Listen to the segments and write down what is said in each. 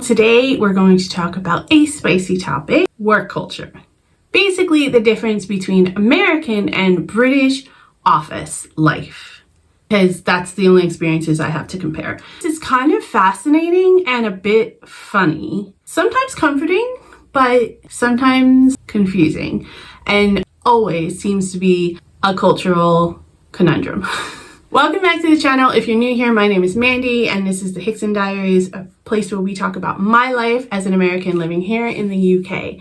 Today, we're going to talk about a spicy topic, work culture. Basically, the difference between American and British office life, because that's the only experiences I have to compare. It's kind of fascinating and a bit funny, sometimes comforting, but sometimes confusing, and always seems to be a cultural conundrum. Welcome back to the channel. If you're new here, my name is Mandy and this is the Hickson Diaries, a place where we talk about my life as an American living here in the UK.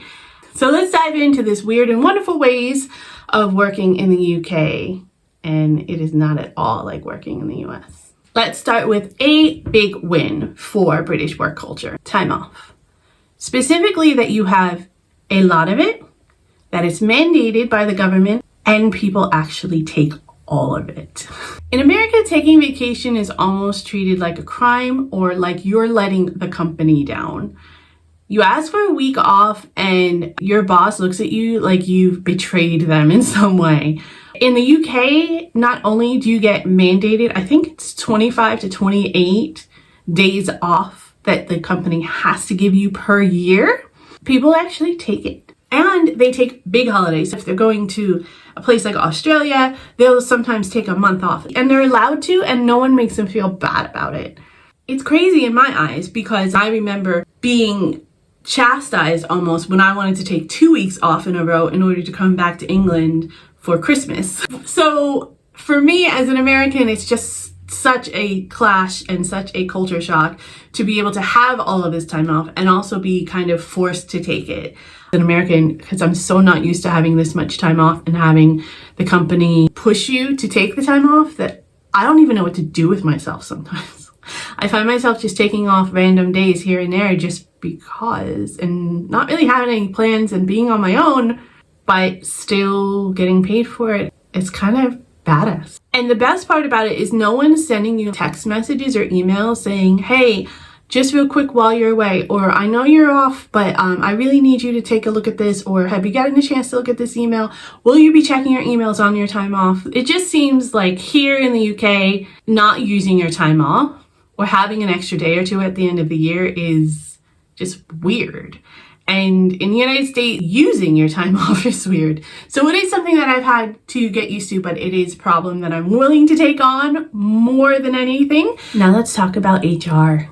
So let's dive into this weird and wonderful ways of working in the UK. And it is not at all like working in the US. Let's start with a big win for British work culture, time off. Specifically that you have a lot of it, that it's mandated by the government, and people actually take all of it. In America, taking vacation is almost treated like a crime or like you're letting the company down. You ask for a week off and your boss looks at you like you've betrayed them in some way. In the UK, not only do you get mandated, I think it's 25 to 28 days off that the company has to give you per year, people actually take it. And they take big holidays. If they're going to a place like Australia, they'll sometimes take a month off. And they're allowed to, and no one makes them feel bad about it. It's crazy in my eyes because I remember being chastised almost when I wanted to take 2 weeks off in a row in order to come back to England for Christmas. So for me as an American, it's just such a clash and such a culture shock to be able to have all of this time off and also be kind of forced to take it. As an American, because I'm so not used to having this much time off and having the company push you to take the time off that I don't even know what to do with myself sometimes. I find myself just taking off random days here and there just because, and not really having any plans and being on my own, but still getting paid for it. It's kind of badass. And the best part about it is no one's sending you text messages or emails saying, hey, just real quick while you're away, or I know you're off, but I really need you to take a look at this, or have you gotten a chance to look at this email? Will you be checking your emails on your time off? It just seems like here in the UK, not using your time off or having an extra day or two at the end of the year is just weird. And in the United States, using your time off is weird. So it is something that I've had to get used to, but it is a problem that I'm willing to take on more than anything. Now let's talk about HR.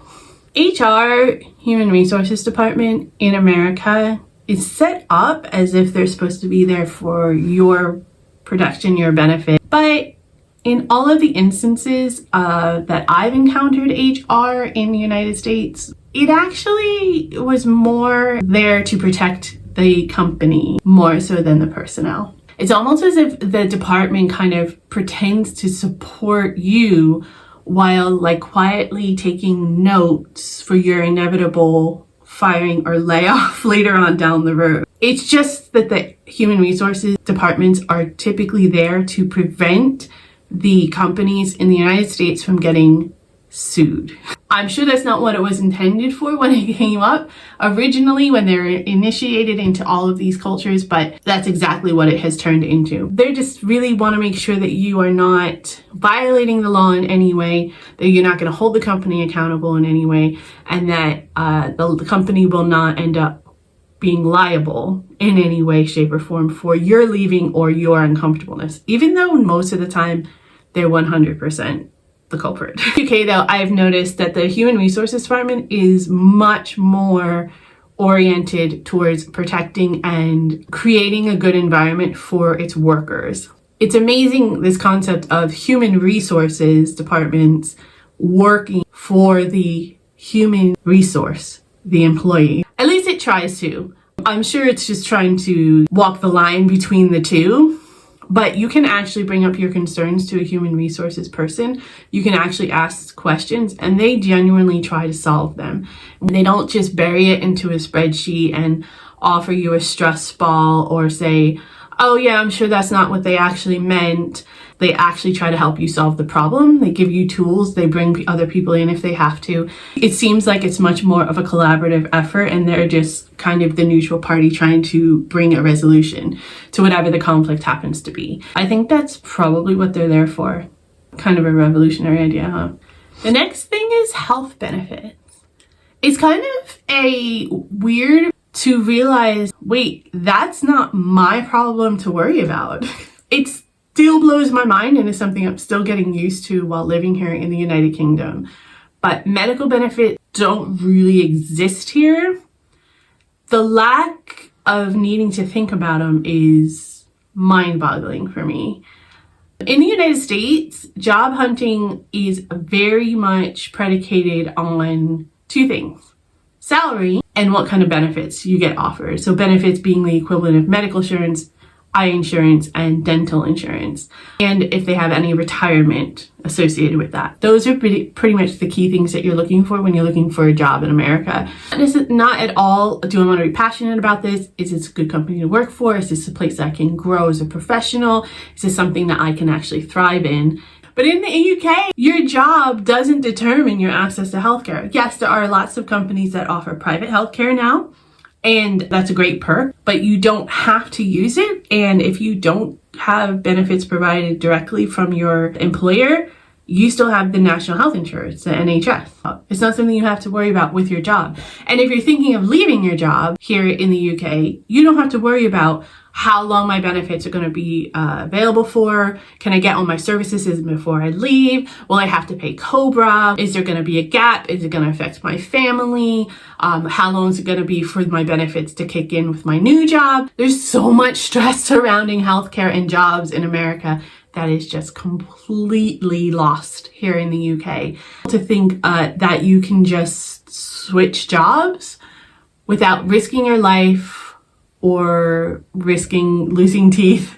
HR, Human Resources Department in America, is set up as if they're supposed to be there for your production, your benefit. But in all of the instances that I've encountered HR in the United States, it actually was more there to protect the company more so than the personnel. It's almost as if the department kind of pretends to support you while like quietly taking notes for your inevitable firing or layoff later on down the road. It's just that the human resources departments are typically there to prevent the companies in the United States from getting sued. I'm sure that's not what it was intended for when it came up originally when they were initiated into all of these cultures, but that's exactly what it has turned into. They just really want to make sure that you are not violating the law in any way, that you're not going to hold the company accountable in any way, and that the company will not end up being liable in any way, shape, or form for your leaving or your uncomfortableness, even though most of the time they're 100% the culprit. UK though, I've noticed that the Human Resources Department is much more oriented towards protecting and creating a good environment for its workers. It's amazing, this concept of human resources departments working for the human resource, the employee. At least it tries to. I'm sure it's just trying to walk the line between the two. But you can actually bring up your concerns to a human resources person. You can actually ask questions and they genuinely try to solve them. They don't just bury it into a spreadsheet and offer you a stress ball or say, oh yeah, I'm sure that's not what they actually meant. They actually try to help you solve the problem. They give you tools. They bring other people in if they have to. It seems like it's much more of a collaborative effort and they're just kind of the neutral party trying to bring a resolution to whatever the conflict happens to be. I think that's probably what they're there for. Kind of a revolutionary idea, huh? The next thing is health benefits. It's kind of a weird to realize, wait, that's not my problem to worry about. It still blows my mind and is something I'm still getting used to while living here in the United Kingdom. But medical benefits don't really exist here. The lack of needing to think about them is mind-boggling for me. In the United States, job hunting is very much predicated on two things: salary and what kind of benefits you get offered. So benefits being the equivalent of medical insurance, eye insurance, and dental insurance, and if they have any retirement associated with that. Those are pretty much the key things that you're looking for when you're looking for a job in America. And this is not at all, do I want to be passionate about this? Is this a good company to work for? Is this a place that I can grow as a professional? Is this something that I can actually thrive in? But in the UK, your job doesn't determine your access to healthcare. Yes, there are lots of companies that offer private healthcare now, and that's a great perk, but you don't have to use it. And if you don't have benefits provided directly from your employer, you still have the national health insurance, the NHS. It's not something you have to worry about with your job. And if you're thinking of leaving your job here in the UK, you don't have to worry about how long my benefits are going to be available for. Can I get all my services before I leave? Will I have to pay Cobra? Is there going to be a gap? Is it going to affect my family? How long is it going to be for my benefits to kick in with my new job? There's so much stress surrounding healthcare and jobs in America that is just completely lost here in the UK. To think that you can just switch jobs without risking your life, or risking losing teeth,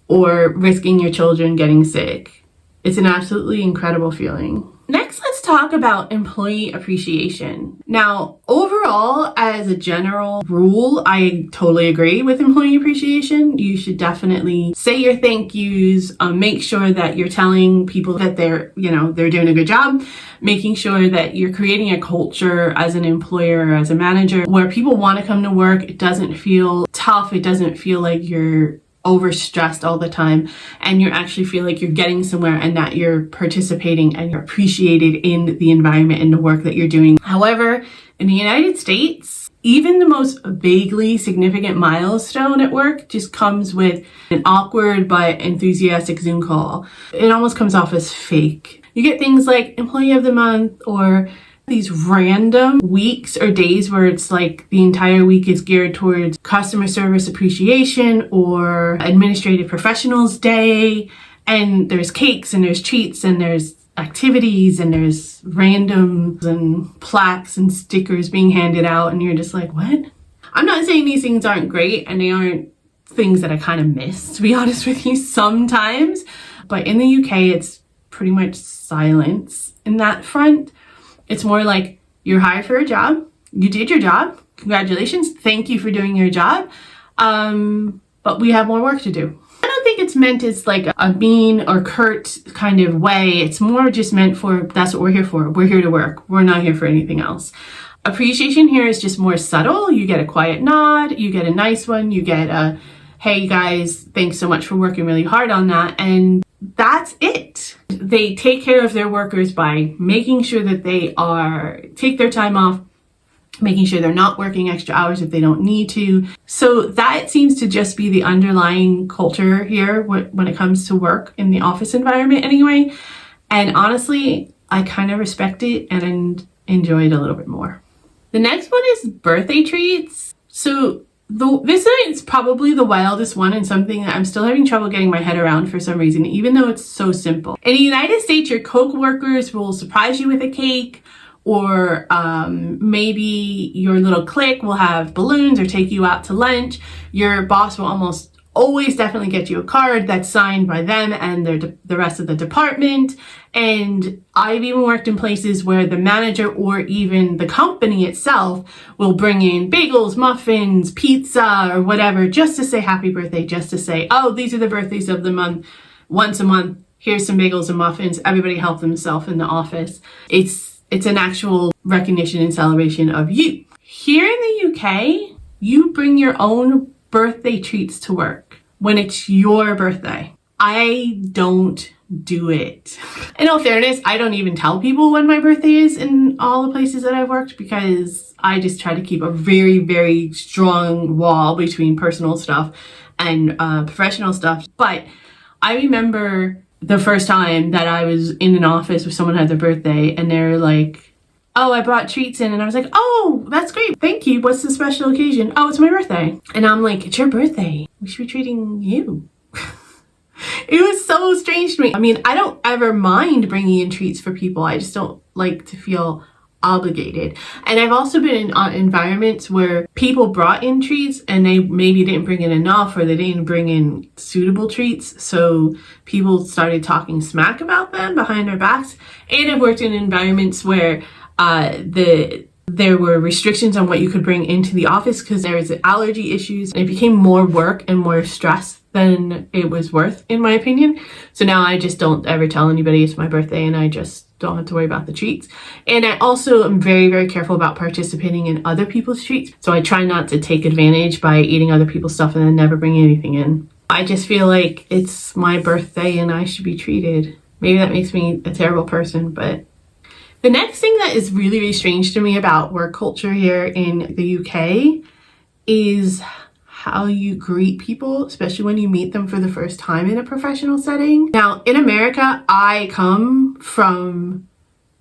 or risking your children getting sick. It's an absolutely incredible feeling. Next, let's talk about employee appreciation. Now, overall, as a general rule, I totally agree with employee appreciation. You should definitely say your thank yous, make sure that you're telling people that they're doing a good job, making sure that you're creating a culture as an employer or as a manager where people want to come to work. It doesn't feel tough. It doesn't feel like you're overstressed all the time, and you actually feel like you're getting somewhere and that you're participating and you're appreciated in the environment and the work that you're doing. However, in the United States, even the most vaguely significant milestone at work just comes with an awkward but enthusiastic Zoom call. It almost comes off as fake. You get things like Employee of the Month, or these random weeks or days where it's like the entire week is geared towards customer service appreciation or administrative professionals day. And there's cakes and there's treats and there's activities and there's randoms and plaques and stickers being handed out. And you're just like, what? I'm not saying these things aren't great, and they aren't things that I kind of miss, to be honest with you, sometimes. But in the UK, it's pretty much silence in that front. It's more like, you're hired for a job, you did your job, congratulations, thank you for doing your job, but we have more work to do. I don't think it's meant as like a mean or curt kind of way. It's more just meant for, that's what we're here for. We're here to work. We're not here for anything else. Appreciation here is just more subtle. You get a quiet nod, you get a nice one, you get a, hey guys, thanks so much for working really hard on that, and that's it. They take care of their workers by making sure that they take their time off, making sure they're not working extra hours if they don't need to. So that seems to just be the underlying culture here when it comes to work in the office environment anyway. And honestly, I kind of respect it and enjoy it a little bit more. The next one is birthday treats. So this is probably the wildest one, and something that I'm still having trouble getting my head around for some reason, even though it's so simple. In the United States, your co-workers will surprise you with a cake, or maybe your little clique will have balloons or take you out to lunch. Your boss will almost always definitely get you a card that's signed by them and the rest of the department. And I've even worked in places where the manager or even the company itself will bring in bagels, muffins, pizza, or whatever, just to say happy birthday, just to say, oh, these are the birthdays of the month. Once a month, here's some bagels and muffins. Everybody help themselves in the office. It's an actual recognition and celebration of you. Here in the UK, you bring your own birthday treats to work when it's your birthday. I don't do it. In all fairness, I don't even tell people when my birthday is in all the places that I've worked, because I just try to keep a very, very strong wall between personal stuff and professional stuff. But I remember the first time that I was in an office where someone had their birthday and they're like, oh, I brought treats in. And I was like, oh, that's great. Thank you. What's the special occasion? Oh, it's my birthday. And I'm like, it's your birthday. We should be treating you. It was so strange to me. I mean, I don't ever mind bringing in treats for people. I just don't like to feel obligated. And I've also been in environments where people brought in treats and they maybe didn't bring in enough, or they didn't bring in suitable treats. So people started talking smack about them behind their backs. And I've worked in environments where there were restrictions on what you could bring into the office because there was allergy issues, and it became more work and more stress than it was worth, in my opinion. So now I just don't ever tell anybody it's my birthday, and I just don't have to worry about the treats. And I also am very, very careful about participating in other people's treats. So I try not to take advantage by eating other people's stuff and then never bring anything in. I just feel like it's my birthday and I should be treated. Maybe that makes me a terrible person, but the next thing that is really, really strange to me about work culture here in the UK is how you greet people, especially when you meet them for the first time in a professional setting. Now, in America, I come from,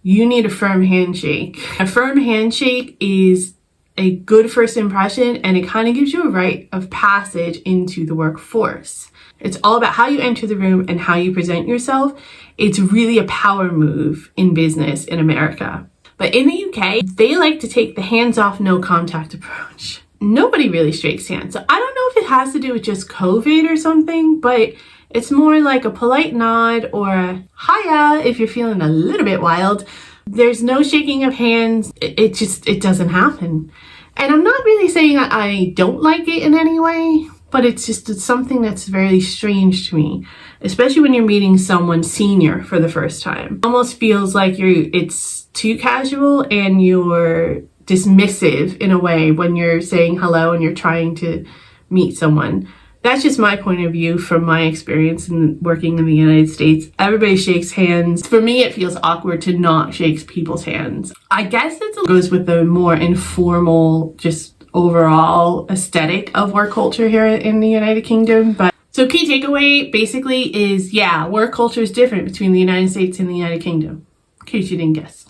you need a firm handshake. A firm handshake is a good first impression, and it kind of gives you a rite of passage into the workforce. It's all about how you enter the room and how you present yourself. It's really a power move in business in America. But in the UK, they like to take the hands-off, no contact approach. Nobody really shakes hands. So I don't know if it has to do with just COVID or something, but it's more like a polite nod or a hiya if you're feeling a little bit wild. There's no shaking of hands. It doesn't happen. And I'm not really saying I don't like it in any way, but it's something that's very strange to me, especially when you're meeting someone senior for the first time. It almost feels like it's too casual and you're dismissive in a way when you're saying hello and you're trying to meet someone. That's just my point of view from my experience in working in the United States. Everybody shakes hands. For me, it feels awkward to not shake people's hands. I guess it goes with the more informal, just overall aesthetic of work culture here in the United Kingdom. But so key takeaway basically is, yeah, work culture is different between the United States and the United Kingdom, in case you didn't guess.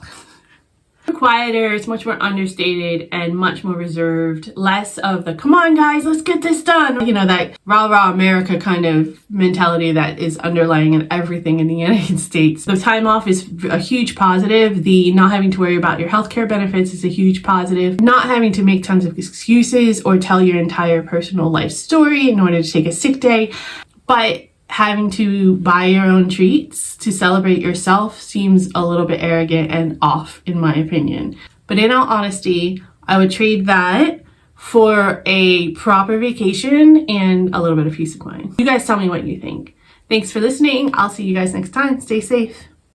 Quieter, it's much more understated and much more reserved, less of the come on guys, let's get this done, you know, that rah America kind of mentality that is underlying in everything in the United States. The time off is a huge positive. The not having to worry about your healthcare benefits is a huge positive. Not having to make tons of excuses or tell your entire personal life story in order to take a sick day, but having to buy your own treats to celebrate yourself seems a little bit arrogant and off, in my opinion. But in all honesty, I would trade that for a proper vacation and a little bit of peace of mind. You guys tell me what you think. Thanks for listening. I'll see you guys next time. Stay safe.